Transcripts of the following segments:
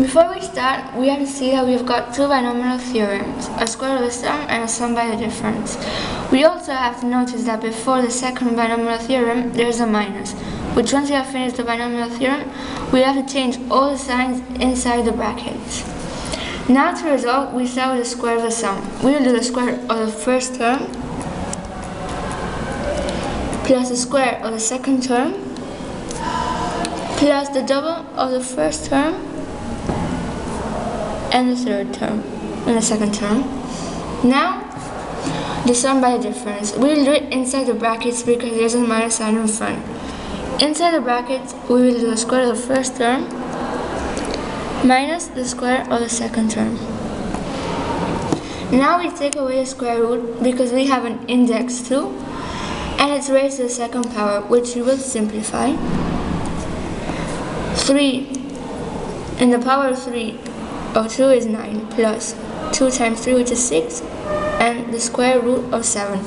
Before we start, we have to see that we've got two binomial theorems, a square of the sum and a sum by the difference. We also have to notice that before the second binomial theorem, there is a minus, which once we have finished the binomial theorem, we have to change all the signs inside the brackets. Now to resolve, we start with the square of the sum. We will do the square of the first term plus the square of the second term plus the double of the first term and the third term and the second term. Now, the sum by the difference. We will do it inside the brackets because there's a minus sign in front. Inside the brackets, we will do the square of the first term minus the square of the second term. Now we take away the square root because we have an index 2 and it's raised to the second power, which we will simplify. 3 in the power of 3 of 2 is 9 plus 2 times 3, which is 6, and the square root of 7.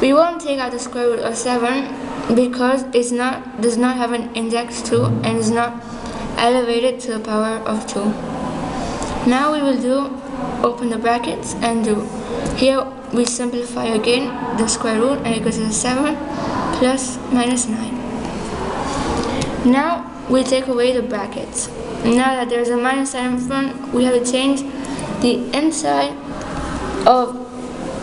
We won't take out the square root of 7 because it does not have an index 2 and is not elevated to the power of 2. Now we will do open the brackets and do. Here we simplify again the square root and it goes to 7 plus minus 9. Now we take away the brackets. Now that there's a minus sign in front, we have to change the inside of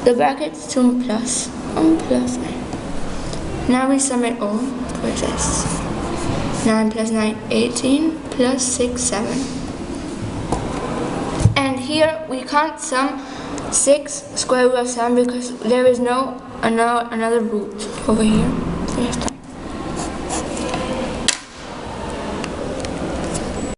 the brackets to plus. Plus 9. Now we sum it all for this. 9 plus 9, 18, plus 6, 7. And here we can't sum 6 square root of 7 because there is no another root over here.